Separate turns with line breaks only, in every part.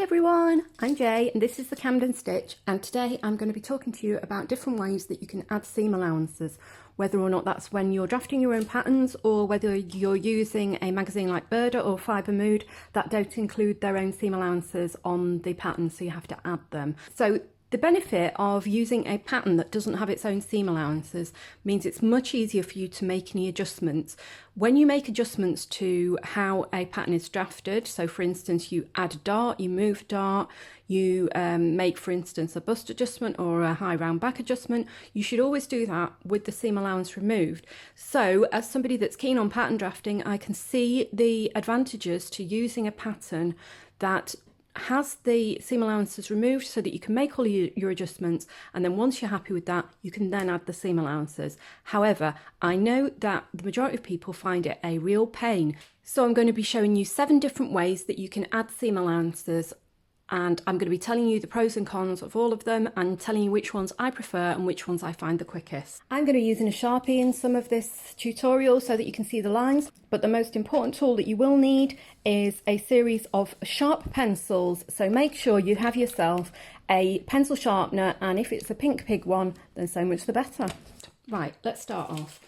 Hi everyone, I'm Jay and this is the Camden Stitch, and today I'm going to be talking to you about different ways that you can add seam allowances, whether or not that's when you're drafting your own patterns or whether you're using a magazine like Burda or Fibre Mood that don't include their own seam allowances on the pattern, so you have to add them. So the benefit of using a pattern that doesn't have its own seam allowances means it's much easier for you to make any adjustments. When you make adjustments to how a pattern is drafted, so for instance you add a dart, you move a dart, you make for instance a bust adjustment or a high round back adjustment, you should always do that with the seam allowance removed. So as somebody that's keen on pattern drafting, I can see the advantages to using a pattern that has the seam allowances removed so that you can make all your adjustments, and then once you're happy with that you can then add the seam allowances. However, I know that the majority of people find it a real pain, so I'm going to be showing you 7 different ways that you can add seam allowances, and I'm going to be telling you the pros and cons of all of them and telling you which ones I prefer and which ones I find the quickest. I'm going to be using a Sharpie in some of this tutorial so that you can see the lines, but the most important tool that you will need is a series of sharp pencils, so make sure you have yourself a pencil sharpener, and if it's a Pink Pig one then so much the better. Right, let's start off.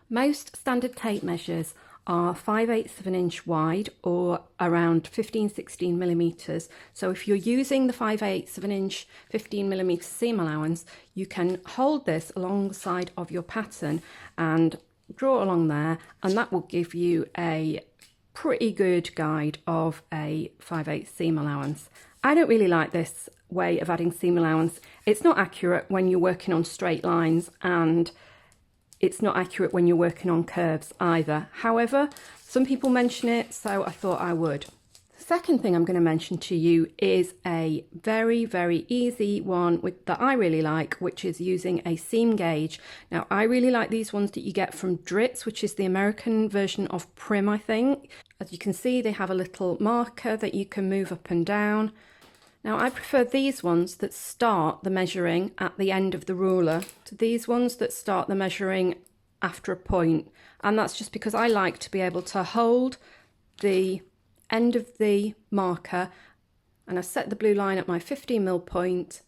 Most standard tape measures are 5/8 of an inch wide or around 15-16 millimeters. So if you're using the 5/8 of an inch 15 millimeter seam allowance, you can hold this alongside of your pattern and draw along there, and that will give you a pretty good guide of a 5/8 seam allowance. I don't really like this way of adding seam allowance. It's not accurate when you're working on straight lines, and it's not accurate when you're working on curves either. However, some people mention it, so I thought I would. The second thing I'm going to mention to you is a very easy one that I really like, which is using a seam gauge. Now, I really like these ones that you get from Dritz, which is the American version of Prim, I think. As you can see, they have a little marker that you can move up and down. Now, I prefer these ones that start the measuring at the end of the ruler to these ones that start the measuring after a point. And that's just because I like to be able to hold the end of the marker, and I set the blue line at my 15mm point.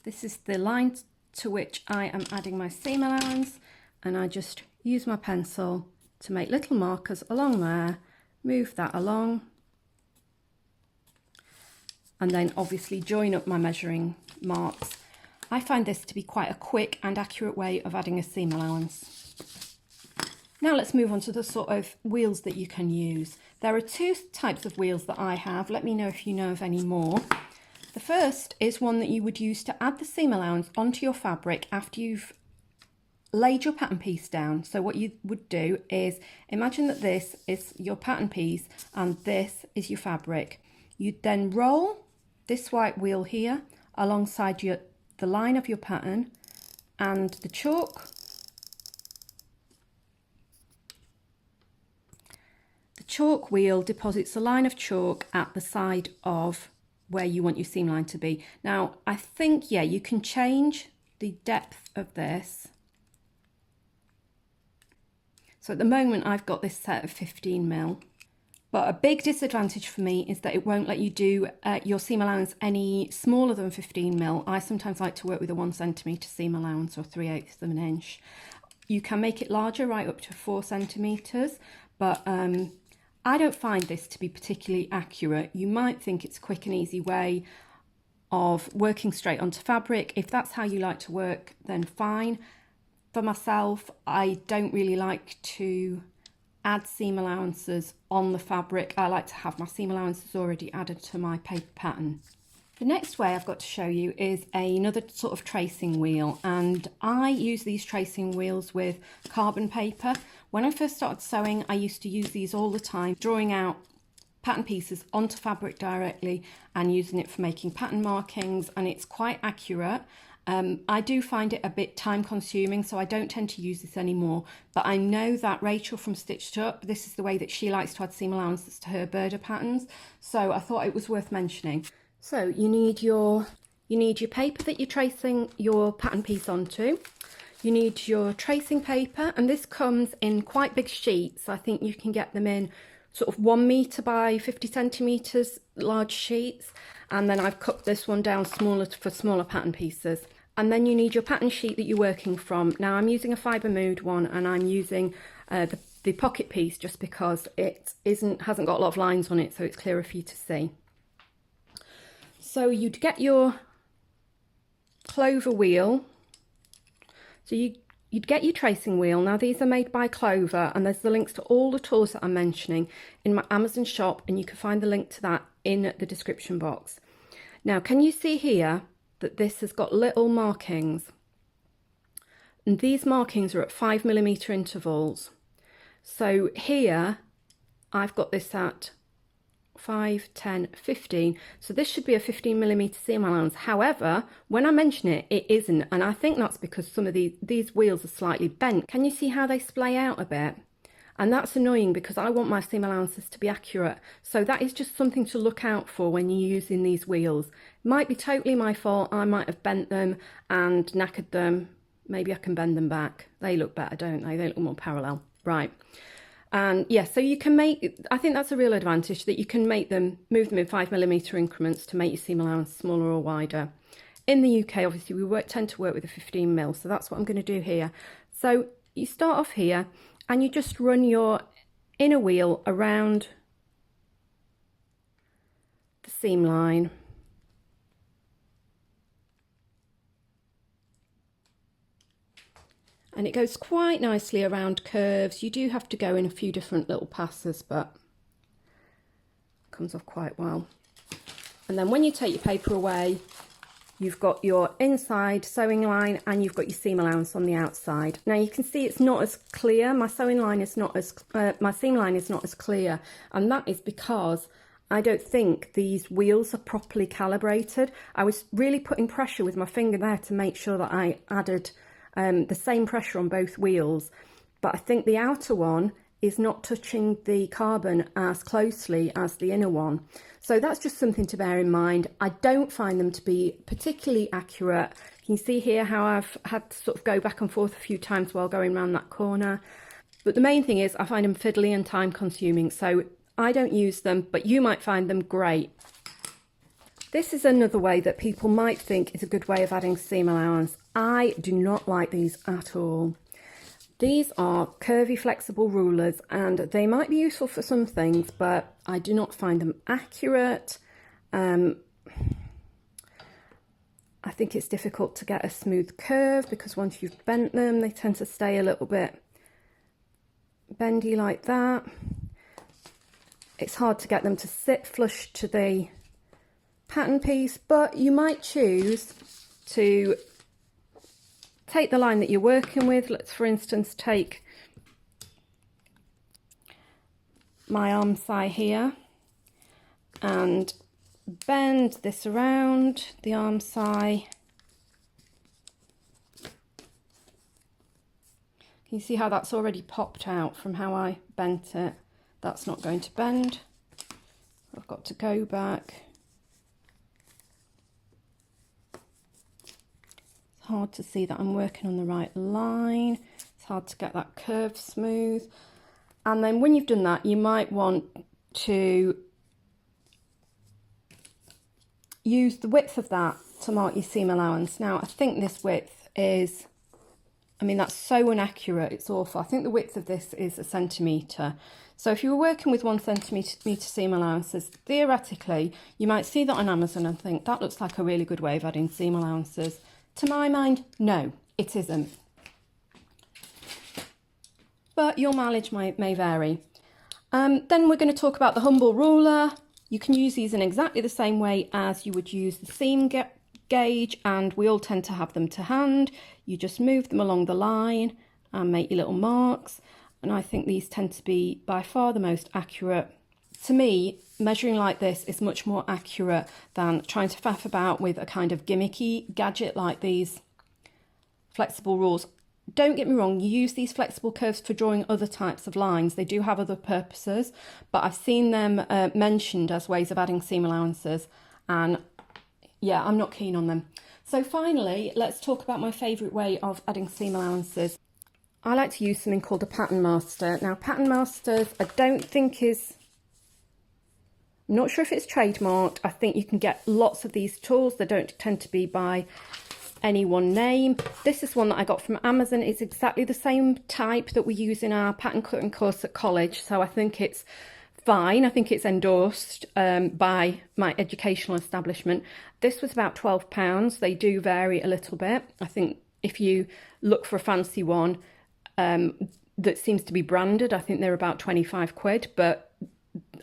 This is the line to which I am adding my seam allowance, and I just use my pencil to make little markers along there, move that along, and then obviously join up my measuring marks. I find this to be quite a quick and accurate way of adding a seam allowance. Now let's move on to the sort of wheels that you can use. There are 2 types of wheels that I have. Let me know if you know of any more. The first is one that you would use to add the seam allowance onto your fabric after you've laid your pattern piece down. So what you would do is imagine that this is your pattern piece and this is your fabric. You'd then roll this white wheel here alongside the line of your pattern, and the chalk wheel deposits a line of chalk at the side of where you want your seam line to be. Now I think, yeah, you can change the depth of this. So at the moment I've got this set of 15mm. But a big disadvantage for me is that it won't let you do your seam allowance any smaller than 15mm. I sometimes like to work with a 1cm seam allowance or 3/8 of an inch. You can make it larger, right up to 4 centimeters, but I don't find this to be particularly accurate. You might think it's a quick and easy way of working straight onto fabric. If that's how you like to work, then fine. For myself, I don't really like to add seam allowances on the fabric. I like to have my seam allowances already added to my paper pattern. The next way I've got to show you is another sort of tracing wheel, and I use these tracing wheels with carbon paper. When I first started sewing, I used to use these all the time, drawing out pattern pieces onto fabric directly and using it for making pattern markings, and it's quite accurate. I do find it a bit time consuming, so I don't tend to use this anymore, but I know that Rachel from Stitched Up, this is the way that she likes to add seam allowances to her Burda patterns, so I thought it was worth mentioning. So you need your paper that you're tracing your pattern piece onto. You need your tracing paper, and this comes in quite big sheets. I think you can get them in sort of 1 metre by 50 centimetres large sheets, and then I've cut this one down smaller for smaller pattern pieces. And then you need your pattern sheet that you're working from. Now I'm using a Fibre Mood one, and I'm using the pocket piece just because it hasn't got a lot of lines on it, so it's clearer for you to see. So you'd get your clover wheel. So you'd get your tracing wheel. Now these are made by Clover, and there's the links to all the tools that I'm mentioning in my Amazon shop, and you can find the link to that in the description box. Now, can you see here that this has got little markings? And these markings are at 5mm intervals. So here I've got this at 5, 10, 15. So this should be a 15mm seam allowance. However, when I mention it, it isn't. And I think that's because some of these wheels are slightly bent. Can you see how they splay out a bit? And that's annoying because I want my seam allowances to be accurate. So that is just something to look out for when you're using these wheels. It might be totally my fault. I might have bent them and knackered them. Maybe I can bend them back. They look better, don't they? They look more parallel. Right. And yeah, so you can I think that's a real advantage, that you can move them in 5mm increments to make your seam allowance smaller or wider. In the UK, obviously, we tend to work with a 15mm, so that's what I'm going to do here. So you start off here and you just run your inner wheel around the seam line. And it goes quite nicely around curves. You do have to go in a few different little passes, but it comes off quite well. And then when you take your paper away, you've got your inside sewing line and you've got your seam allowance on the outside. Now you can see it's not as clear. My sewing line is not as, my seam line is not as clear, and that is because I don't think these wheels are properly calibrated. I was really putting pressure with my finger there to make sure that I added the same pressure on both wheels, but I think the outer one is not touching the carbon as closely as the inner one. So that's just something to bear in mind. I don't find them to be particularly accurate. You can see here how I've had to sort of go back and forth a few times while going around that corner. But the main thing is I find them fiddly and time consuming, so I don't use them, but you might find them great. This is another way that people might think is a good way of adding seam allowance. I do not like these at all. These are curvy flexible rulers, and they might be useful for some things, but I do not find them accurate. I think it's difficult to get a smooth curve because once you've bent them, they tend to stay a little bit bendy like that. It's hard to get them to sit flush to the pattern piece, but you might choose to take the line that you're working with. Let's for instance take my arm side here and bend this around the arm side. Can you see how that's already popped out from how I bent it? That's not going to bend. I've got to go back. Hard to see that I'm working on the right line. It's hard to get that curve smooth. And then when you've done that, you might want to use the width of that to mark your seam allowance. Now I think this width is, I mean, that's so inaccurate, it's awful. I think the width of this is 1 centimetre. So if you were working with 1 centimetre seam allowances, theoretically you might see that on Amazon and think that looks like a really good way of adding seam allowances. To my mind, no, it isn't. But your mileage may vary. Then we're going to talk about the humble ruler. You can use these in exactly the same way as you would use the seam gauge, and we all tend to have them to hand. You just move them along the line and make your little marks. And I think these tend to be by far the most accurate. To me, measuring like this is much more accurate than trying to faff about with a kind of gimmicky gadget like these flexible rules. Don't get me wrong, you use these flexible curves for drawing other types of lines. They do have other purposes, but I've seen them mentioned as ways of adding seam allowances, and yeah, I'm not keen on them. So finally, let's talk about my favourite way of adding seam allowances. I like to use something called a pattern master. Now, pattern masters I don't think is not sure if it's trademarked. I think you can get lots of these tools. They don't tend to be by any one name. This is one that I got from Amazon. It's exactly the same type that we use in our pattern cutting course at college, so I think it's fine. I think it's endorsed by my educational establishment. This was about £12. They do vary a little bit. I think if you look for a fancy one that seems to be branded, I think they're about 25 quid, but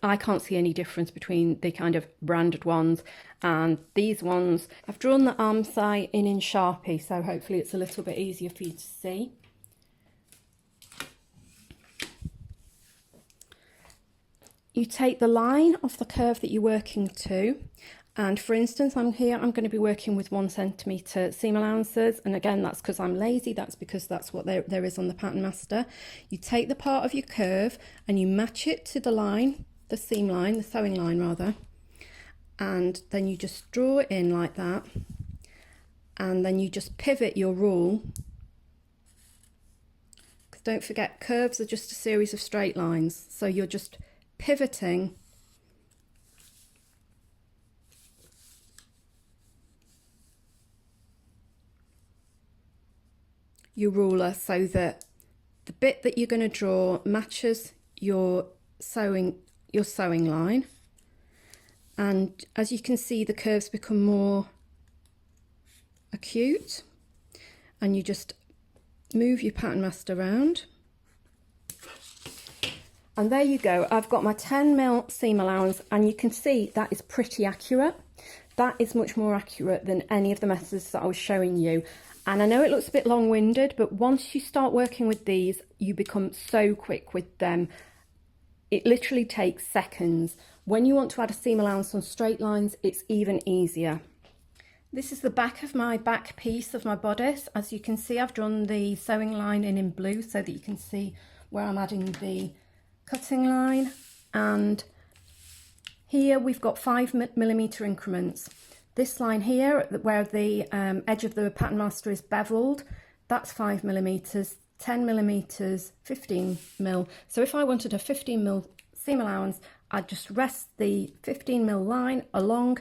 I can't see any difference between the kind of branded ones and these ones. I've drawn the arm side in Sharpie, so hopefully it's a little bit easier for you to see. You take the line off the curve that you're working to, and for instance, I'm going to be working with 1 centimetre seam allowances, and again, that's because I'm lazy. That's because that's what there is on the Pattern Master. You take the part of your curve and you match it to the line, the seam line, the sewing line rather, and then you just draw it in like that, and then you just pivot your rule, because don't forget, curves are just a series of straight lines, so you're just pivoting your ruler so that the bit that you're going to draw matches your sewing line. And as you can see, the curves become more acute, and you just move your Pattern Master around. And there you go, I've got my 10mm seam allowance, and you can see that is pretty accurate. That is much more accurate than any of the methods that I was showing you. And I know it looks a bit long-winded, but once you start working with these, you become so quick with them. It literally takes seconds. When you want to add a seam allowance on straight lines, it's even easier. This is the back of my back piece of my bodice. As you can see, I've drawn the sewing line in blue so that you can see where I'm adding the cutting line, and here we've got 5mm increments. This line here where the edge of the Pattern Master is beveled, that's 5mm, 10mm, 15mm. So if I wanted a 15mm seam allowance, I'd just rest the 15mm line along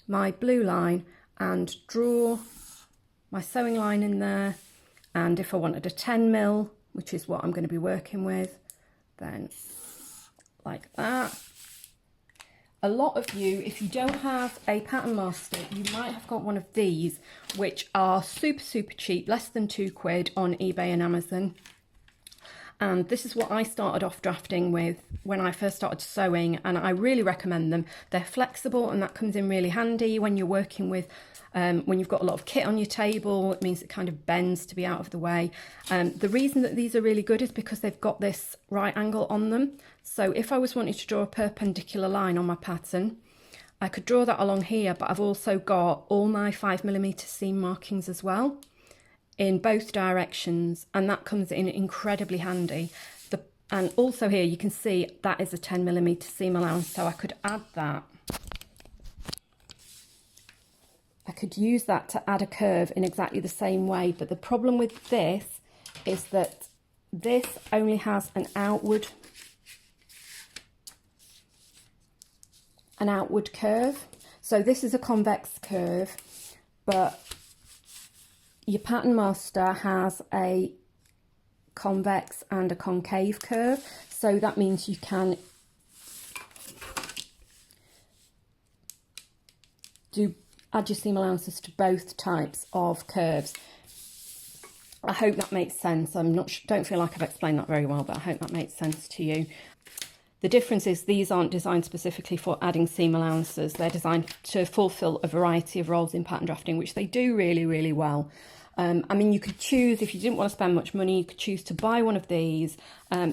my blue line and draw my sewing line in there. And if I wanted a 10mm, which is what I'm going to be working with, then like that. A lot of you, if you don't have a Pattern Master, you might have got one of these, which are super cheap, less than £2 on eBay and Amazon. And this is what I started off drafting with when I first started sewing, and I really recommend them. They're flexible, and that comes in really handy when you're working with when you've got a lot of kit on your table. It means it kind of bends to be out of the way. The reason that these are really good is because they've got this right angle on them. So if I was wanting to draw a perpendicular line on my pattern, I could draw that along here, but I've also got all my 5mm seam markings as well in both directions, and that comes in incredibly handy. And also here you can see that is a 10mm seam allowance, so I could add that. I could use that to add a curve in exactly the same way, but the problem with this is that this only has an outward curve. So this is a convex curve, but your Pattern Master has a convex and a concave curve, so that means you can add your seam allowances to both types of curves. I hope that makes sense. Don't feel like I've explained that very well, but I hope that makes sense to you. The difference is these aren't designed specifically for adding seam allowances. They're designed to fulfill a variety of roles in pattern drafting, which they do really well. I mean, you could choose, if you didn't want to spend much money, you could choose to buy one of these,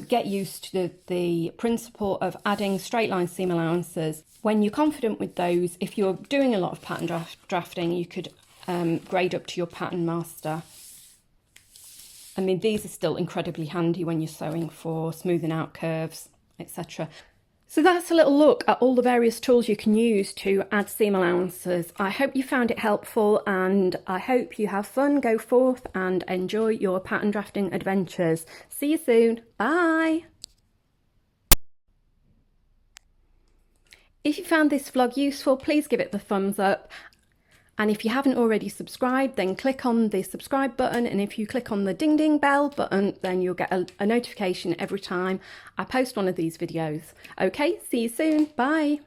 get used to the principle of adding straight line seam allowances. When you're confident with those, if you're doing a lot of pattern drafting, you could grade up to your Pattern Master. I mean, these are still incredibly handy when you're sewing for smoothing out curves, etc. So that's a little look at all the various tools you can use to add seam allowances. I hope you found it helpful, and I hope you have fun, go forth and enjoy your pattern drafting adventures. See you soon. Bye. If you found this vlog useful, please give it the thumbs up. And if you haven't already subscribed, then click on the subscribe button. And if you click on the ding ding bell button, then you'll get a notification every time I post one of these videos. Okay, see you soon. Bye.